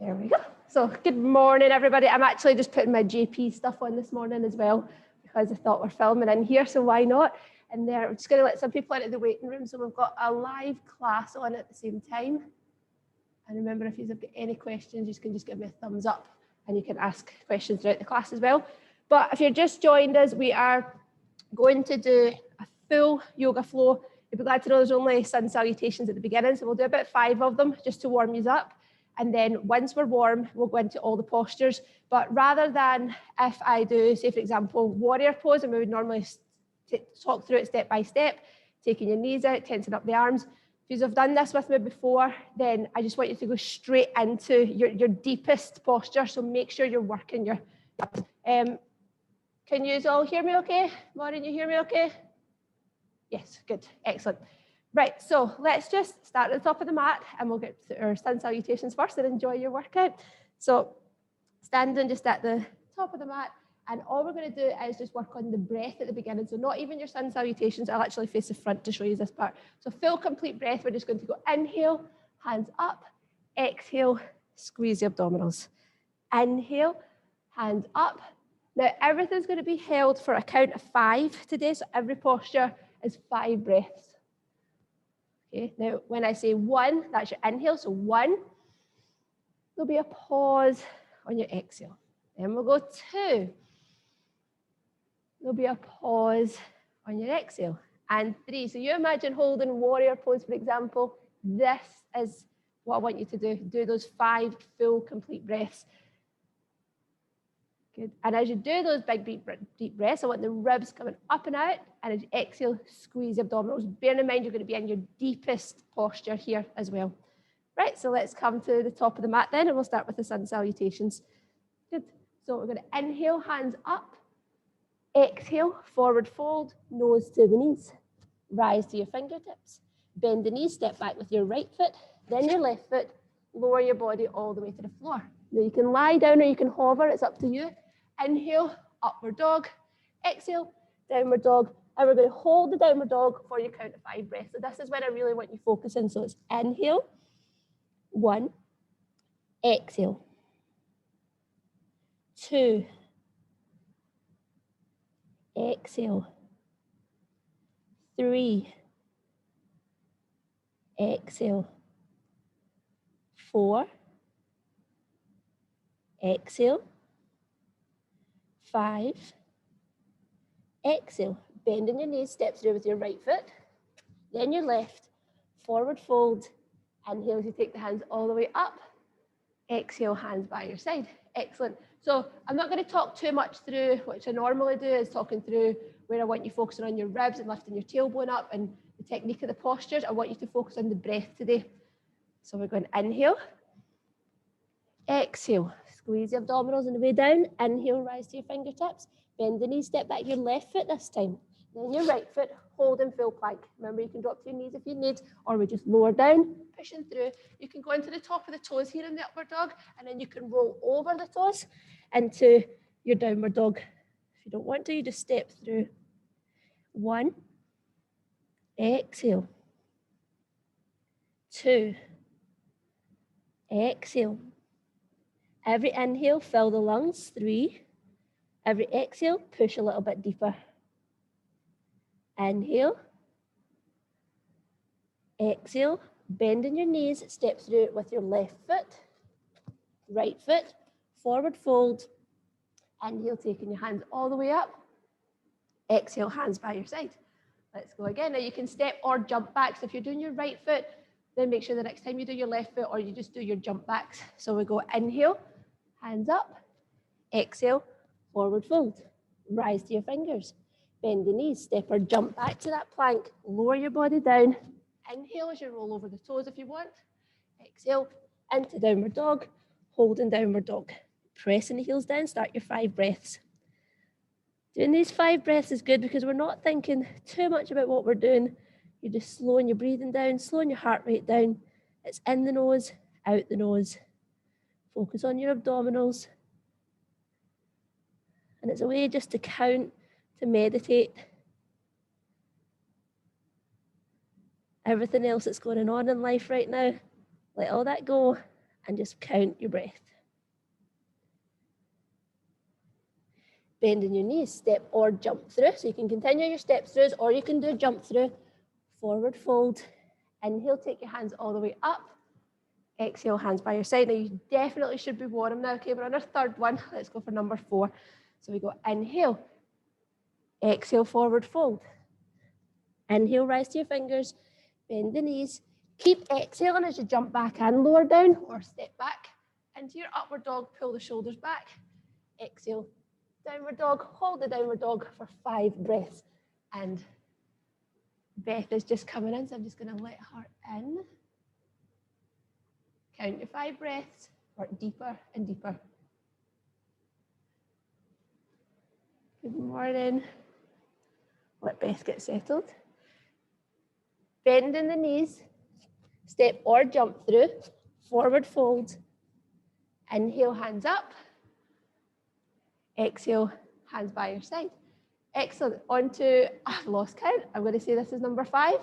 There we go. So good morning, everybody. I'm actually just putting my JP stuff on this morning as well because I thought we're filming in here, so why not? And there, I'm just going to let some people into the waiting room, so we've got a live class on at the same time. And remember, if you've got any questions, you can just give me a thumbs up and you can ask questions throughout the class as well. But if you're just joined us, we are going to do a full yoga flow. You'll be glad to know there's only sun salutations at the beginning, so we'll do about 5 of them just to warm you up. And then once we're warm, we'll go into all the postures. But rather than if I do, say, for example, warrior pose, and we would normally talk through it step by step, taking your knees out, tensing up the arms. If you've done this with me before, then I just want you to go straight into your deepest posture. So make sure you're working your... Can you all hear me okay? Maureen, you hear me okay? Yes, good, excellent. Right, so let's just start at the top of the mat and we'll get to our sun salutations first and enjoy your workout. So standing just at the top of the mat, and all we're going to do is just work on the breath at the beginning. So not even your sun salutations, I'll actually face the front to show you this part. So full complete breath, we're just going to go inhale, hands up, exhale, squeeze the abdominals. Inhale, hands up. Now everything's going to be held for a count of 5 today, so every posture is 5 breaths. Okay, now when I say 1, that's your inhale, so 1. There'll be a pause on your exhale. Then we'll go 2. There'll be a pause on your exhale. And 3, so you imagine holding warrior pose, for example. This is what I want you to do. Do those 5 full complete breaths. Good. And as you do those big deep breaths, I want the ribs coming up and out. And as you exhale, squeeze the abdominals. Bear in mind, you're going to be in your deepest posture here as well. Right, so let's come to the top of the mat then, and we'll start with the sun salutations. Good. So we're going to inhale, hands up. Exhale, forward fold, nose to the knees. Rise to your fingertips. Bend the knees, step back with your right foot, then your left foot. Lower your body all the way to the floor. Now you can lie down or you can hover, it's up to you. Inhale, upward dog. Exhale, downward dog. And we're going to hold the downward dog for your count of 5 breaths. So this is when I really want you focusing. So it's inhale, 1, exhale, 2, exhale, 3, exhale, 4, exhale, 5, exhale. Bending your knees, step through with your right foot, then your left, forward fold, inhale as you take the hands all the way up, exhale, hands by your side. Excellent. So I'm not going to talk too much through, which I normally do, is talking through where I want you focusing on your ribs and lifting your tailbone up and the technique of the postures. I want you to focus on the breath today. So we're going inhale, exhale, squeeze the abdominals on the way down, inhale, rise to your fingertips, bend the knees, step back your left foot this time, then your right foot, hold in full plank. Remember, you can drop to your knees if you need, or we just lower down, pushing through. You can go into the top of the toes here in the upward dog, and then you can roll over the toes into your downward dog. If you don't want to, you just step through. 1, exhale, 2, exhale. Every inhale, fill the lungs, 3. Every exhale, push a little bit deeper. Inhale, exhale, bending your knees, step through it with your left foot, right foot, forward fold. Inhale, taking your hands all the way up. Exhale, hands by your side. Let's go again. Now you can step or jump back. So if you're doing your right foot, then make sure the next time you do your left foot, or you just do your jump backs. So we go inhale, hands up, exhale, forward fold. Rise to your fingers. Bend the knees, step or jump back to that plank. Lower your body down. Inhale as you roll over the toes if you want. Exhale, into downward dog, holding downward dog. Pressing the heels down, start your 5 breaths. Doing these 5 breaths is good because we're not thinking too much about what we're doing. You're just slowing your breathing down, slowing your heart rate down. It's in the nose, out the nose. Focus on your abdominals. And it's a way just to count, to meditate. Everything else that's going on in life right now, let all that go and just count your breath. Bending your knees, step or jump through. So you can continue your step throughs or you can do jump through. Forward fold. Inhale, take your hands all the way up. Exhale, hands by your side. Now you definitely should be warm now. Okay, we're on our third one. Let's go for number 4. So we go inhale. Exhale, forward fold. Inhale, rise to your fingers. Bend the knees. Keep exhaling as you jump back and lower down or step back into your upward dog. Pull the shoulders back. Exhale, downward dog. Hold the downward dog for 5 breaths. And Beth is just coming in, so I'm just going to let her in. Count your 5 breaths. Work deeper and deeper. Good morning. Let Beth get settled. Bend in the knees. Step or jump through. Forward fold. Inhale, hands up. Exhale, hands by your side. Excellent. On to, I've lost count. I'm going to say this is number 5.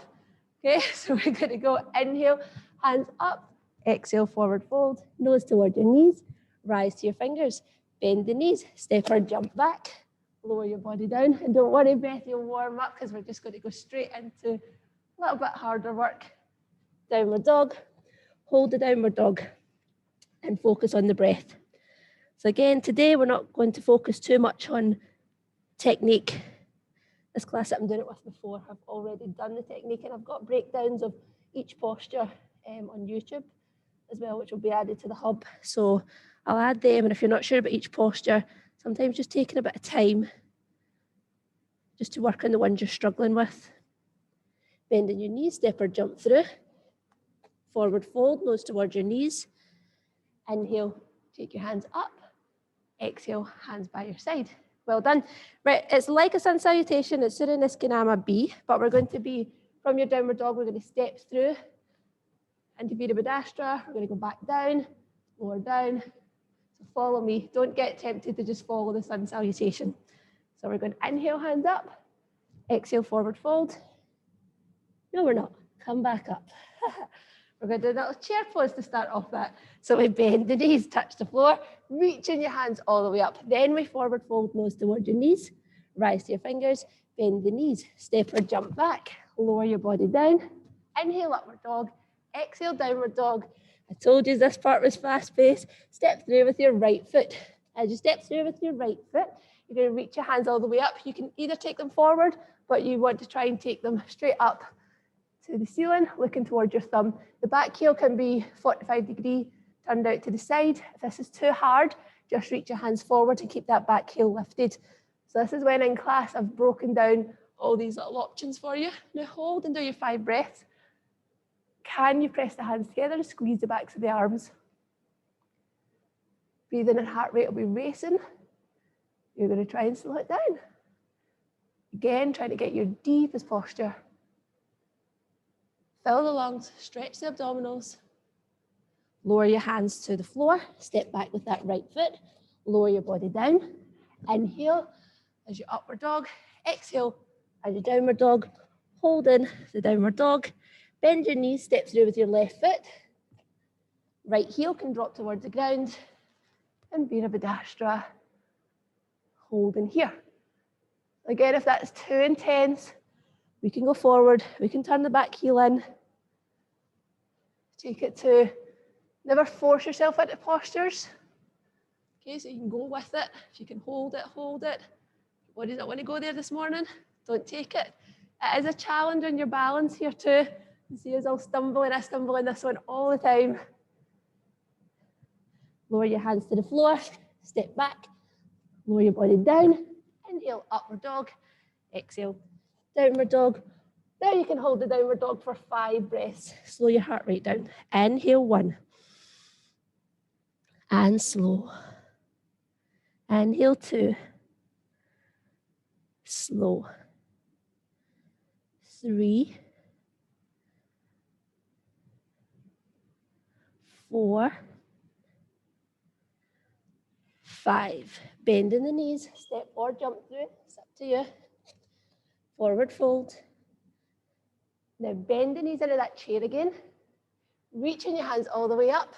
Okay, so we're going to go inhale, hands up. Exhale, forward fold. Nose toward your knees. Rise to your fingers. Bend the knees. Step or jump back. Lower your body down. And don't worry, Beth, you'll warm up because we're just going to go straight into a little bit harder work. Downward dog. Hold the downward dog and focus on the breath. So again, today we're not going to focus too much on technique. This class that I'm doing it with before, I've already done the technique and I've got breakdowns of each posture on YouTube as well, which will be added to the hub. So I'll add them, and if you're not sure about each posture, sometimes just taking a bit of time just to work on the ones you're struggling with. Bending your knees, step or jump through. Forward fold, nose towards your knees. Inhale, take your hands up. Exhale, hands by your side. Well done. Right, it's like a sun salutation. It's Surya Niskanama B, but we're going to be, from your downward dog, we're going to step through into Virabhadastra. We're going to go back down, lower down. So follow me. Don't get tempted to just follow the sun salutation. So we're going to inhale, hands up. Exhale, forward fold. No, we're not. Come back up. We're going to do a little chair pose to start off that. So we bend the knees, touch the floor, reaching your hands all the way up. Then we forward fold, nose towards your knees, rise to your fingers, bend the knees, step or jump back, lower your body down. Inhale, upward dog. Exhale, downward dog. I told you this part was fast paced. Step through with your right foot. As you step through with your right foot, you're going to reach your hands all the way up. You can either take them forward, but you want to try and take them straight up to the ceiling, looking towards your thumb. The back heel can be 45 degree turned out to the side. If this is too hard, just reach your hands forward and keep that back heel lifted. So this is when in class I've broken down all these little options for you. Now hold and do your 5 breaths. Can you press the hands together and squeeze the backs of the arms? Breathing and heart rate will be racing. You're going to try and slow it down. Again, trying to get your deepest posture. Fill the lungs, stretch the abdominals. Lower your hands to the floor. Step back with that right foot. Lower your body down. Inhale as your upward dog. Exhale as your downward dog. Hold in the downward dog. Bend your knees, step through with your left foot. Right heel can drop towards the ground. And Virabhadastra. Hold in here. Again, if that's too intense, we can go forward. We can turn the back heel in. Take it to, never force yourself into postures. Okay, so you can go with it. If you can hold it, hold it. What does it want to go there this morning? Don't take it. It is a challenge on your balance here too. You see us all stumbling. I stumble in this one all the time. Lower your hands to the floor. Step back. Lower your body down. Inhale, upward dog. Exhale, downward dog. Now you can hold the downward dog for 5 breaths. Slow your heart rate down. Inhale, 1. And slow. Inhale, 2. Slow. 3. 4. 5. Bend in the knees. Step or jump through. It's up to you. Forward fold. Now bend the knees into that chair again. Reaching your hands all the way up.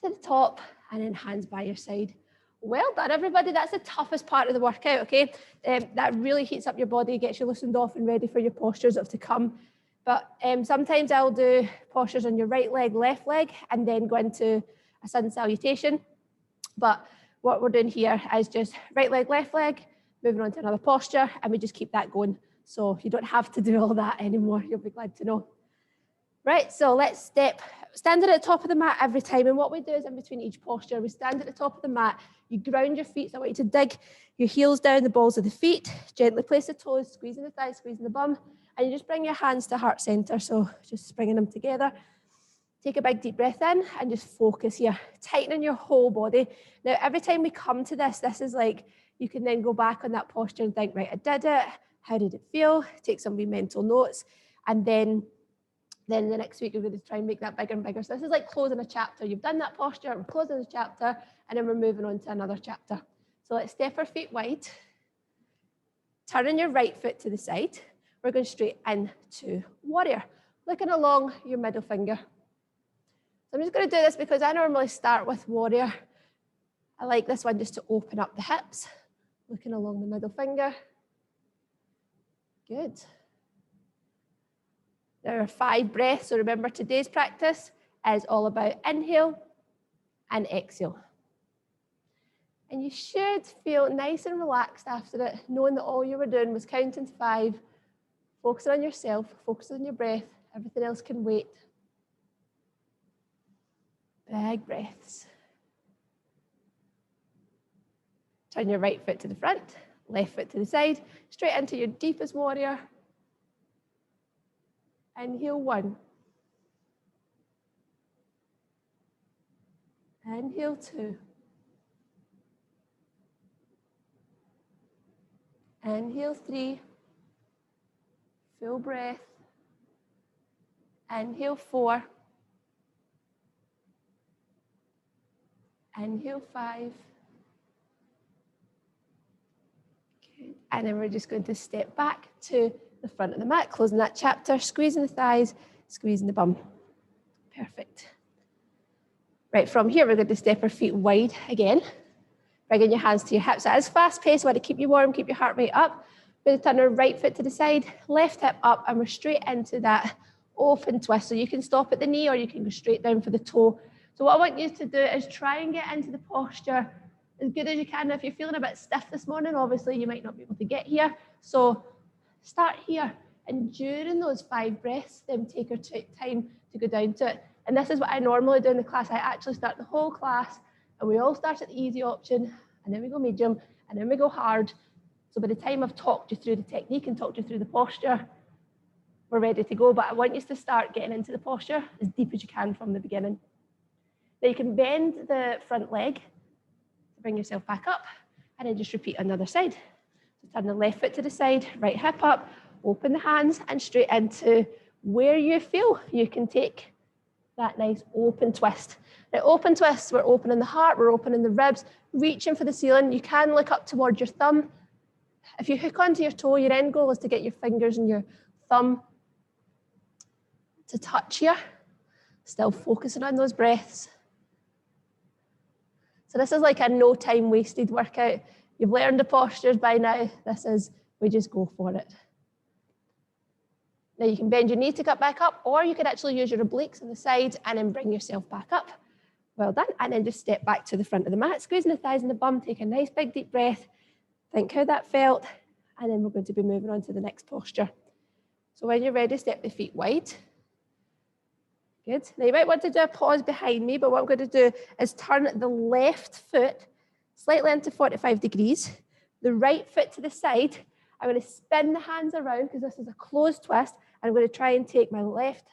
to the top, and then hands by your side. Well done, everybody. That's the toughest part of the workout, okay? That really heats up your body, gets you loosened off and ready for your postures of to come. But sometimes I'll do postures on your right leg, left leg, and then go into a sun salutation. But what we're doing here is just right leg, left leg, moving on to another posture, and we just keep that going. So you don't have to do all that anymore. You'll be glad to know. Right, so let's stand at the top of the mat every time. And what we do is in between each posture, we stand at the top of the mat, you ground your feet. So I want you to dig your heels down the balls of the feet, gently place the toes, squeezing the thighs, squeezing the bum, and you just bring your hands to heart center. So just bringing them together. Take a big deep breath in and just focus here, tightening your whole body. Now, every time we come to this is like, you can then go back on that posture and think, right, I did it. How did it feel? Take some wee mental notes. And then the next week, you're going to try and make that bigger and bigger. So this is like closing a chapter. You've done that posture, we're closing the chapter, and then we're moving on to another chapter. So let's step our feet wide. Turning your right foot to the side. We're going straight into warrior, looking along your middle finger. So I'm just going to do this because I normally start with warrior. I like this one just to open up the hips, looking along the middle finger. Good. There are 5 breaths, so remember today's practice is all about inhale and exhale. And you should feel nice and relaxed after it, knowing that all you were doing was counting to 5, focusing on yourself, focusing on your breath, everything else can wait. Big breaths. Turn your right foot to the front, left foot to the side, straight into your deepest warrior. Inhale 1. Inhale 2. Inhale 3. Full breath. Inhale 4. Inhale 5. Good. And then we're just going to step back to the front of the mat, closing that chapter, squeezing the thighs, squeezing the bum. Perfect. Right, from here, we're going to step our feet wide again. Bringing your hands to your hips. That is fast paced. We want to keep you warm, keep your heart rate up. We're going to turn our right foot to the side, left hip up, and we're straight into that open twist. So you can stop at the knee or you can go straight down for the toe. So what I want you to do is try and get into the posture as good as you can. If you're feeling a bit stiff this morning, obviously you might not be able to get here. So start here, and during those 5 breaths, then take your time to go down to it. And this is what I normally do in the class. I actually start the whole class, and we all start at the easy option, and then we go medium, and then we go hard. So by the time I've talked you through the technique and talked you through the posture, we're ready to go. But I want you to start getting into the posture as deep as you can from the beginning. Now you can bend the front leg to bring yourself back up, and then just repeat on the other side. So turn the left foot to the side, right hip up, open the hands, and straight into where you feel you can take that nice open twist. Now, open twists, we're opening the heart, we're opening the ribs, reaching for the ceiling. You can look up towards your thumb. If you hook onto your toe, your end goal is to get your fingers and your thumb to touch here. Still focusing on those breaths. So this is like a no time wasted workout. You've learned the postures by now. This is, we just go for it. Now you can bend your knee to get back up, or you could actually use your obliques on the side and then bring yourself back up. Well done. And then just step back to the front of the mat, squeezing the thighs and the bum, take a nice big deep breath. Think how that felt. And then we're going to be moving on to the next posture. So when you're ready, step the feet wide. Good. Now you might want to do a pause behind me, but what I'm going to do is turn the left foot slightly into 45 degrees, the right foot to the side. I'm going to spin the hands around because this is a closed twist. I'm going to try and take my left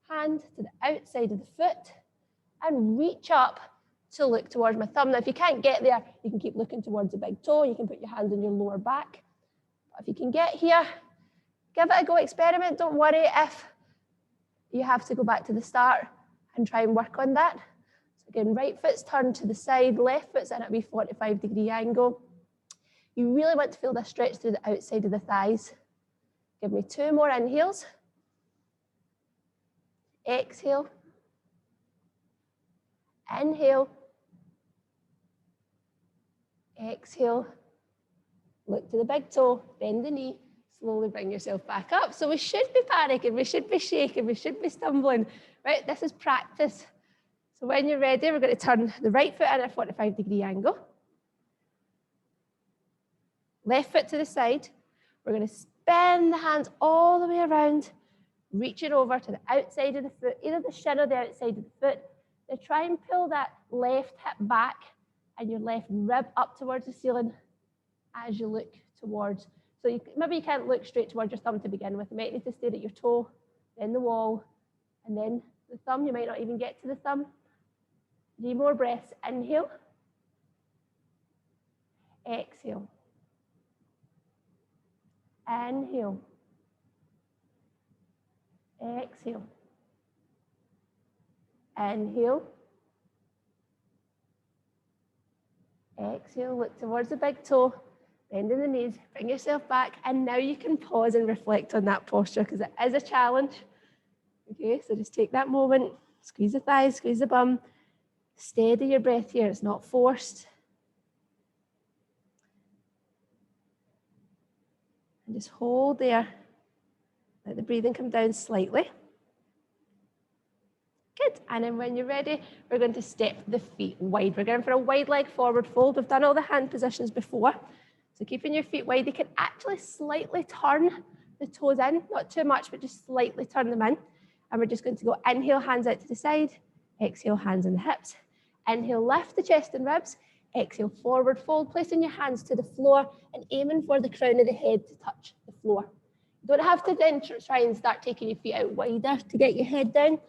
hand to the outside of the foot and reach up to look towards my thumb. Now, if you can't get there, you can keep looking towards the big toe. You can put your hand on your lower back. But if you can get here, give it a go, experiment. Don't worry if you have to go back to the start and try and work on that. So again, right foot's turned to the side, left foot's in at a wee 45-degree angle. You really want to feel this stretch through the outside of the thighs. Give me 2 more inhales. Exhale. Inhale. Exhale. Look to the big toe, bend the knee, slowly bring yourself back up. So we should be panicking, we should be shaking, we should be stumbling, right? This is practice. So when you're ready, we're going to turn the right foot in at a 45-degree angle. Left foot to the side. We're going to spin the hands all the way around, reaching over to the outside of the foot, either the shin or the outside of the foot. Now try and pull that left hip back and your left rib up towards the ceiling as you look towards. So maybe you can't look straight towards your thumb to begin with. You might need to stare at your toe, then the wall, and then the thumb. You might not even get to the thumb. 3 more breaths. Inhale. Exhale. Inhale. Exhale. Inhale. Exhale. Look towards the big toe. Bend in the knees. Bring yourself back. And now you can pause and reflect on that posture because it is a challenge. Okay, so just take that moment. Squeeze the thighs, squeeze the bum. Steady your breath here. It's not forced. And just hold there. Let the breathing come down slightly. Good. And then when you're ready, we're going to step the feet wide. We're going for a wide leg forward fold. We've done all the hand positions before. So keeping your feet wide, you can actually slightly turn the toes in. Not too much, but just slightly turn them in. And we're just going to go inhale, hands out to the side. Exhale, hands on the hips. Inhale, lift the chest and ribs. Exhale, forward fold, placing your hands to the floor and aiming for the crown of the head to touch the floor. You don't have to then try and start taking your feet out wider to get your head down.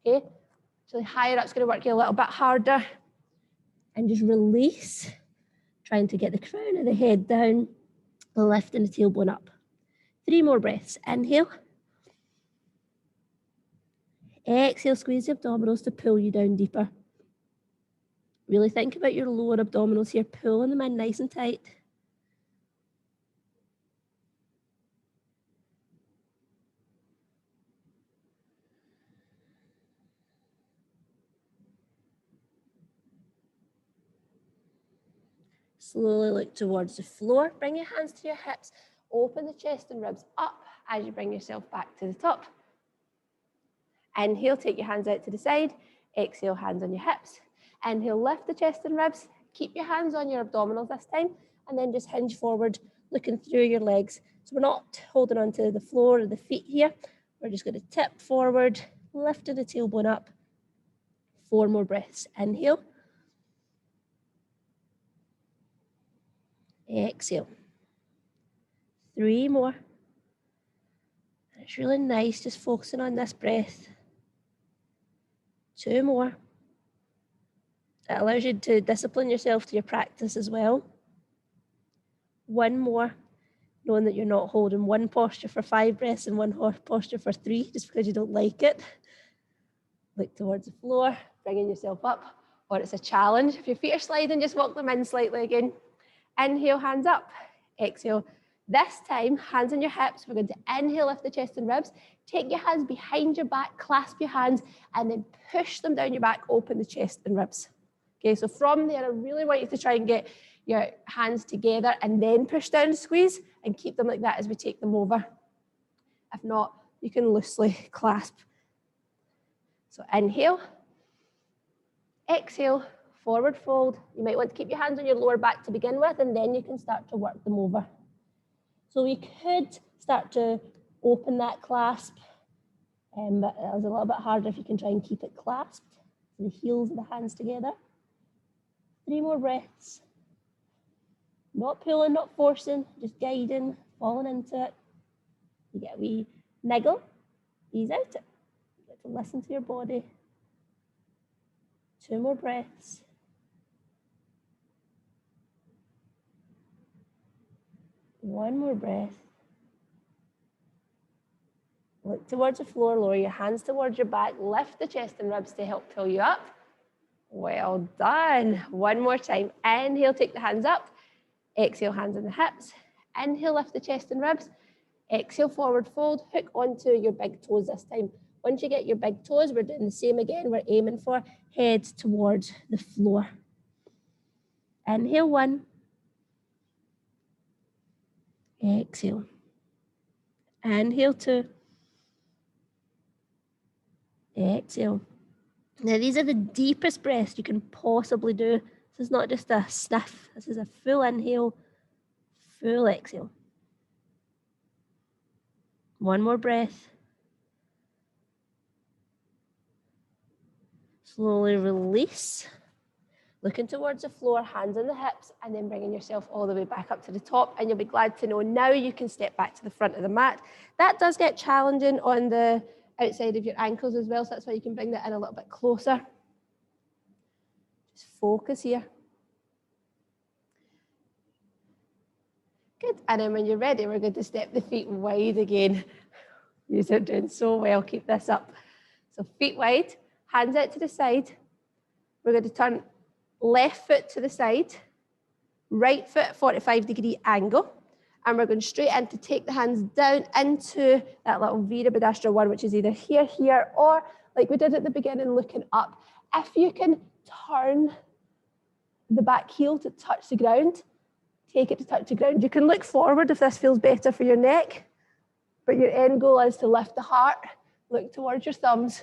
Okay, so higher up's going to work you a little bit harder. And just release, trying to get the crown of the head down, lifting the tailbone up. 3 more breaths. Inhale. Exhale, squeeze the abdominals to pull you down deeper. Really think about your lower abdominals here, pulling them in nice and tight. Slowly look towards the floor. Bring your hands to your hips. Open the chest and ribs up as you bring yourself back to the top. Inhale, take your hands out to the side. Exhale, hands on your hips. Inhale, lift the chest and ribs. Keep your hands on your abdominals this time. And then just hinge forward, looking through your legs. So we're not holding onto the floor or the feet here. We're just going to tip forward, lifting the tailbone up. 4 more breaths. Inhale. Exhale. 3 more. It's really nice just focusing on this breath. 2 more. It allows you to discipline yourself to your practice as well. 1 more, knowing that you're not holding one posture for 5 breaths and one posture for 3 just because you don't like it. Look towards the floor, bringing yourself up, or it's a challenge. If your feet are sliding, just walk them in slightly again. Inhale, hands up. Exhale. This time, hands on your hips. We're going to inhale, lift the chest and ribs. Take your hands behind your back, clasp your hands, and then push them down your back, open the chest and ribs. Okay, so from there, I really want you to try and get your hands together and then push down and squeeze and keep them like that as we take them over. If not, you can loosely clasp. So inhale, exhale, forward fold. You might want to keep your hands on your lower back to begin with, and then you can start to work them over. So we could start to open that clasp, but it's a little bit harder if you can try and keep it clasped. The heels of the hands together. 3 more breaths. Not pulling, not forcing, just guiding, falling into it. You get a wee niggle, ease out it. You get to listen to your body. 2 more breaths. One more breath. Look towards the floor, lower your hands towards your back, lift the chest and ribs to help pull you up. Well done. 1 more time. Inhale, take the hands up. Exhale, hands on the hips. Inhale, lift the chest and ribs. Exhale, forward fold. Hook onto your big toes this time. Once you get your big toes, we're doing the same again. We're aiming for head towards the floor. Inhale 1. Exhale. Inhale 2. Exhale. Now these are the deepest breaths you can possibly do. This is not just a sniff. This is a full inhale, full exhale. One more breath. Slowly release. Looking towards the floor, hands on the hips, and then bringing yourself all the way back up to the top. And you'll be glad to know now you can step back to the front of the mat. That does get challenging on the outside of your ankles as well, so that's why you can bring that in a little bit closer. Just focus here. Good. And then when you're ready, we're going to step the feet wide again. You're doing so well. Keep this up. So feet wide, hands out to the side. We're going to turn left foot to the side, right foot 45-degree angle. And we're going straight in to take the hands down into that little Virabhadasana 1, which is either here, or like we did at the beginning, looking up. If you can turn the back heel to touch the ground, take it to touch the ground. You can look forward if this feels better for your neck, but your end goal is to lift the heart, look towards your thumbs,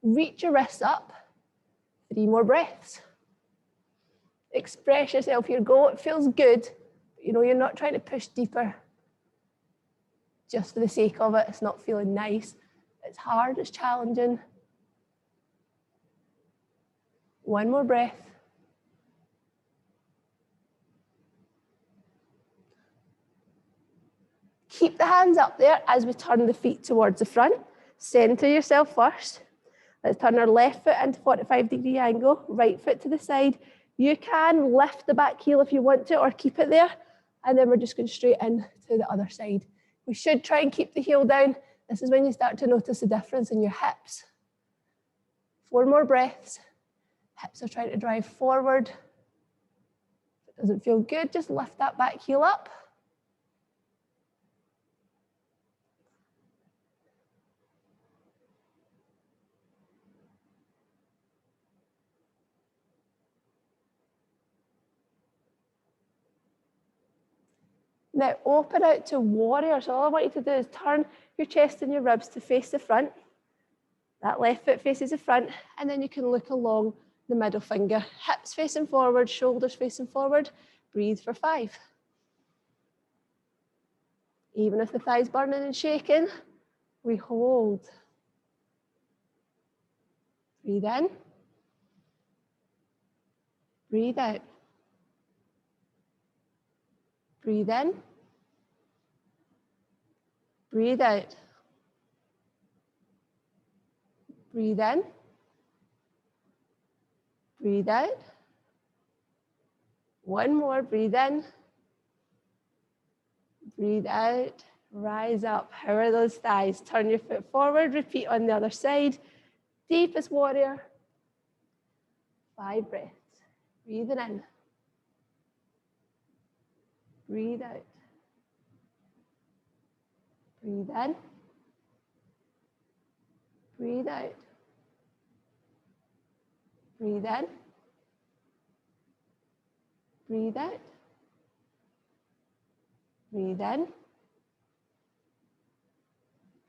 reach your wrists up. 3 more breaths. Express yourself here. Go. It feels good. But you know, you're not trying to push deeper just for the sake of it. It's not feeling nice. It's hard. It's challenging. 1 more breath. Keep the hands up there as we turn the feet towards the front. Center yourself first. Let's turn our left foot into 45-degree angle, right foot to the side. You can lift the back heel if you want to, or keep it there. And then we're just going straight in to the other side. We should try and keep the heel down. This is when you start to notice the difference in your hips. 4 more breaths. Hips are trying to drive forward. If it doesn't feel good, just lift that back heel up. Now open out to warrior. So all I want you to do is turn your chest and your ribs to face the front. That left foot faces the front, and then you can look along the middle finger. Hips facing forward, shoulders facing forward. Breathe for 5. Even if the thigh's burning and shaking, we hold. Breathe in. Breathe out. Breathe in. Breathe out. Breathe in. Breathe out. 1 more. Breathe in. Breathe out. Rise up. How are those thighs? Turn your foot forward. Repeat on the other side. Deepest warrior. 5 breaths. Breathing in. Breathe out. Breathe in. Breathe out. Breathe in. Breathe out. Breathe in.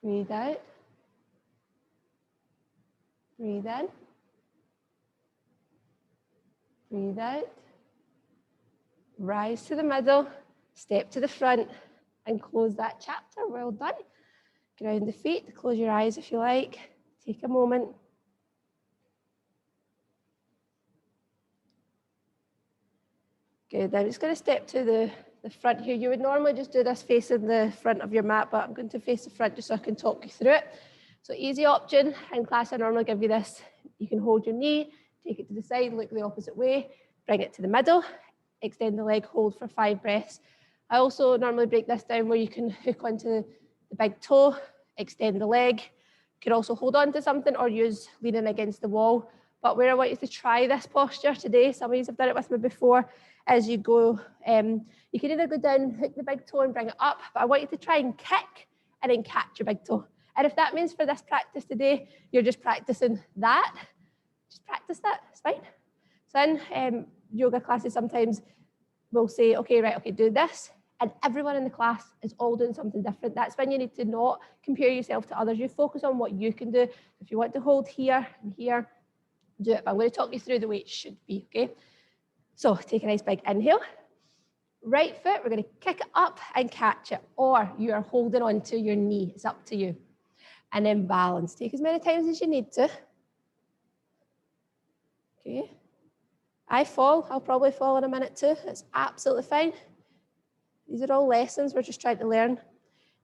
Breathe out. Breathe in. Breathe out. Rise to the middle, step to the front, and close that chapter. Well done. Ground the feet, close your eyes if you like. Take a moment. Good, I'm just going to step to the front here. You would normally just do this facing the front of your mat, but I'm going to face the front just so I can talk you through it. So easy option. In class, I normally give you this. You can hold your knee, take it to the side, look the opposite way, bring it to the middle, extend the leg, hold for 5 breaths. I also normally break this down where you can hook onto the big toe, extend the leg. You can also hold on to something or use leaning against the wall. But where I want you to try this posture today, some of you have done it with me before, as you go, you can either go down, hook the big toe and bring it up, but I want you to try and kick and then catch your big toe. And if that means for this practice today, you're just practicing that, just practice that, it's fine. So in yoga classes, sometimes we'll say, okay, right, okay, do this. And everyone in the class is all doing something different. That's when you need to not compare yourself to others. You focus on what you can do. If you want to hold here and here, do it. But I'm going to talk you through the way it should be, okay? So take a nice big inhale. Right foot, we're going to kick it up and catch it. Or you are holding on to your knee. It's up to you. And then balance. Take as many times as you need to. Okay. I fall. I'll probably fall in a minute too. It's absolutely fine. These are all lessons we're just trying to learn.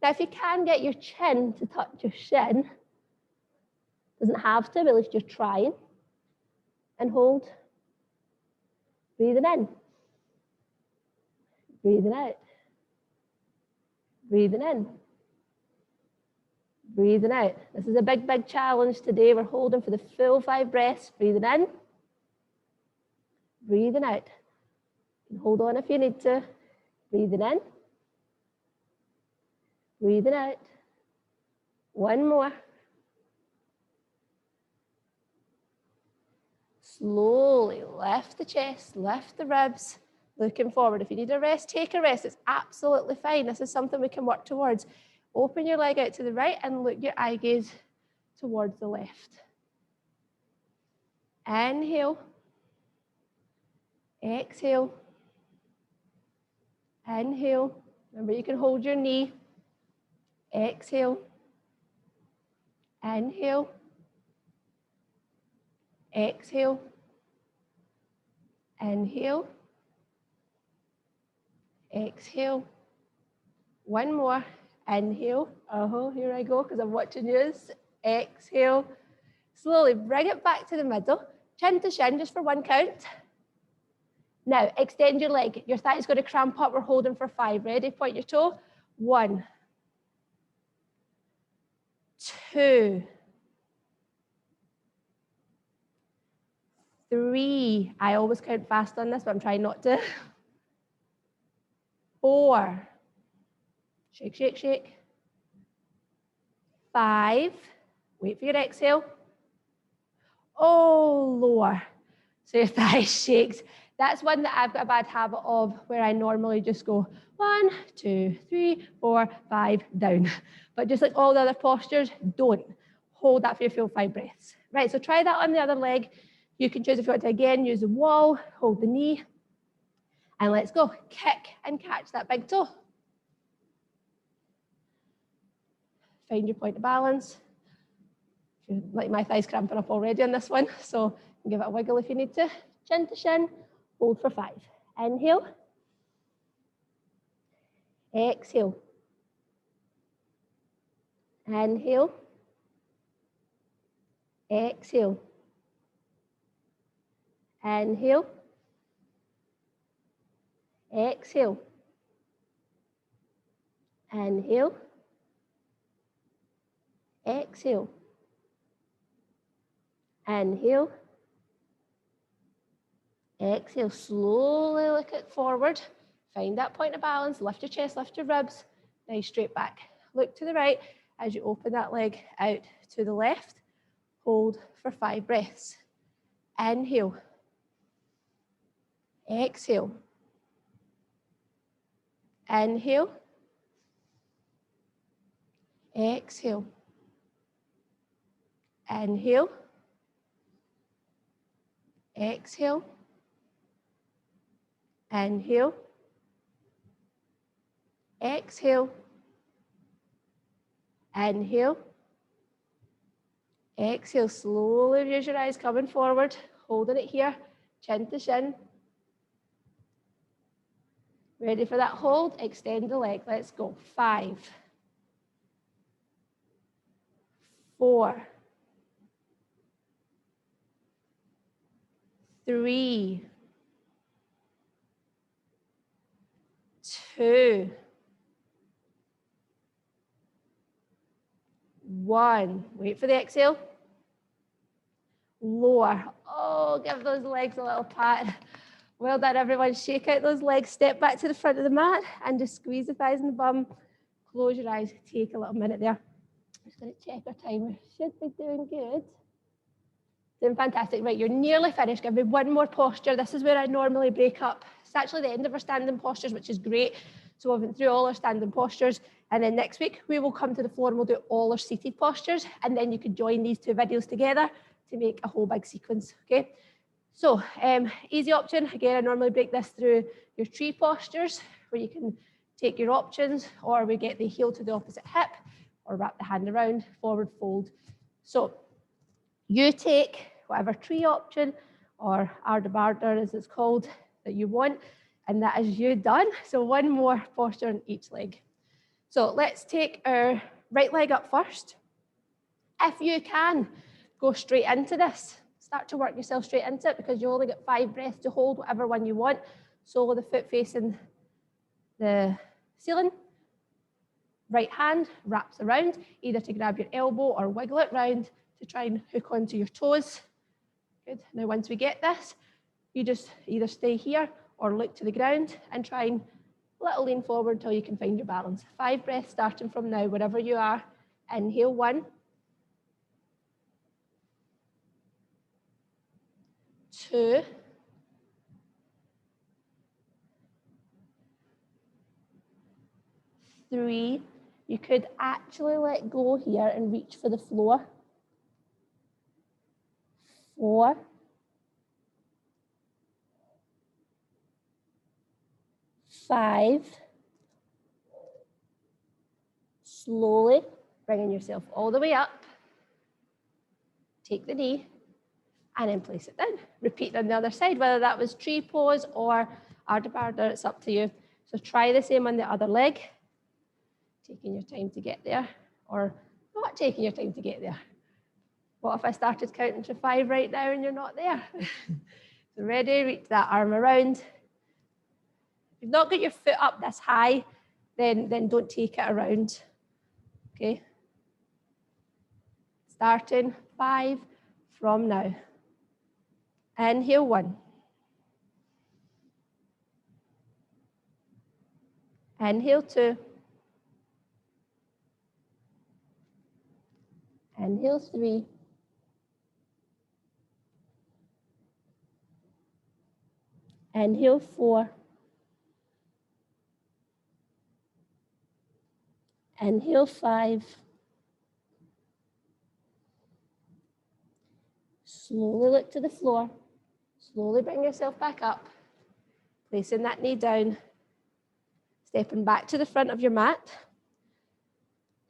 Now, if you can get your chin to touch your shin, doesn't have to, but at least you're trying. And hold. Breathing in. Breathing out. Breathing in. Breathing out. This is a big, big challenge today. We're holding for the full 5 breaths. Breathing in. Breathing out. You can hold on if you need to. Breathing in. Breathing out. One more. Slowly lift the chest, lift the ribs, looking forward. If you need a rest, take a rest. It's absolutely fine. This is something we can work towards. Open your leg out to the right and look your eye gaze towards the left. Inhale. Exhale. Inhale. Remember, you can hold your knee. Exhale. Inhale. Exhale. Inhale. Exhale. One more. Inhale. Here I go, because I'm watching you. Exhale. Slowly bring it back to the middle. Chin to shin, just for 1 count. Now, extend your leg. Your thigh is going to cramp up. We're holding for 5. Ready? Point your toe. 1, 2, 3. I always count fast on this, but I'm trying not to. 4. Shake, shake, shake. 5. Wait for your exhale. Oh, lower. So your thigh shakes. That's one that I've got a bad habit of, where I normally just go 1, 2, 3, 4, 5, down. But just like all the other postures, don't. Hold that for your full 5 breaths. Right, so try that on the other leg. You can choose if you want to again use the wall, hold the knee, and let's go. Kick and catch that big toe. Find your point of balance. Like my thighs cramping up already on this one, so give it a wiggle if you need to. Chin to shin, hold for 5. Inhale. Exhale. Inhale. Exhale. Inhale. Exhale. Inhale. Exhale. Inhale. Exhale. Slowly look it forward. Find that point of balance. Lift your chest, lift your ribs. Nice straight back. Look to the right as you open that leg out to the left. Hold for 5 breaths. Inhale. Exhale. Inhale. Exhale. Inhale. Exhale. Inhale. Exhale. Inhale. Exhale. Slowly raise your eyes, coming forward, holding it here, chin to shin. Ready for that hold? Extend the leg. Let's go. 5, 4, 3, 2, 1. Wait for the exhale. Lower. Oh, give those legs a little pat. Well done, everyone. Shake out those legs. Step back to the front of the mat and just squeeze the thighs and the bum. Close your eyes. Take a little minute there. Just going to check our time. We should be doing good. Doing fantastic. Right, you're nearly finished. Give me one more posture. This is where I normally break up. It's actually the end of our standing postures, which is great. So we've been through all our standing postures. And then next week, we will come to the floor and we'll do all our seated postures. And then you can join these two videos together to make a whole big sequence, okay? So easy option. Again, I normally break this through your tree postures, where you can take your options, or we get the heel to the opposite hip, or wrap the hand around, forward fold. So you take whatever tree option, or Ardha Bardha as it's called, that you want, and that is you done. So one more posture on each leg. So let's take our right leg up first. If you can, go straight into this. Start to work yourself straight into it, because you only get 5 breaths to hold whatever one you want. Sole of the foot facing the ceiling. Right hand wraps around, either to grab your elbow or wiggle it round to try and hook onto your toes. Good. Now, once we get this, you just either stay here or look to the ground and try and little lean forward until you can find your balance. 5 breaths starting from now, wherever you are. Inhale, 1. 2. 3. You could actually let go here and reach for the floor. 4. 5. Slowly bringing yourself all the way up. Take the knee and then place it down. Repeat on the other side, whether that was tree pose or Ardha Bardha, it's up to you. So try the same on the other leg. Taking your time to get there, or not taking your time to get there. What if I started counting to 5 right now and you're not there? So ready, reach that arm around. If you've not got your foot up this high, then don't take it around. Okay. Starting 5 from now. Inhale, 1. Inhale, 2. Inhale, 3. Inhale, 4. Inhale, 5. Slowly look to the floor. Slowly bring yourself back up. Placing that knee down. Stepping back to the front of your mat.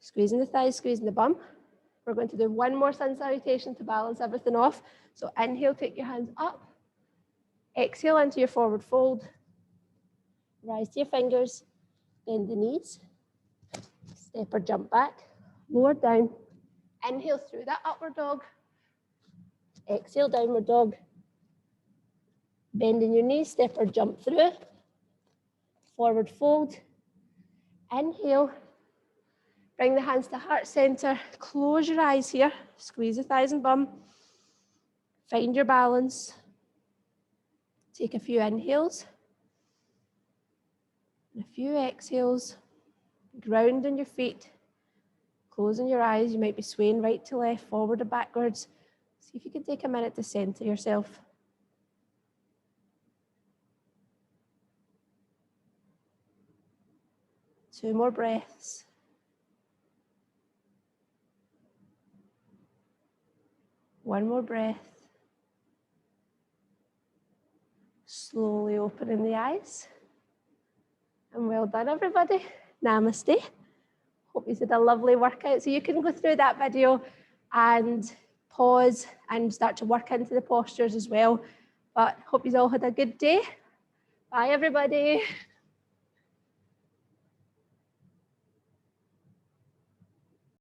Squeezing the thighs, squeezing the bum. We're going to do one more sun salutation to balance everything off. So inhale, take your hands up. Exhale into your forward fold. Rise to your fingers. Bend the knees. Step or jump back. Lower down. Inhale through that upward dog. Exhale, downward dog. Bending your knees, step or jump through. Forward fold. Inhale. Bring the hands to heart center. Close your eyes here. Squeeze the thighs and bum. Find your balance. Take a few inhales. And a few exhales. Ground in your feet. Closing your eyes. You might be swaying right to left, forward or backwards. See if you can take a minute to center yourself. Two more breaths. One more breath. Slowly opening the eyes. And well done, everybody. Namaste. Hope you did a lovely workout. So you can go through that video and pause and start to work into the postures as well. But hope you all had a good day. Bye, everybody.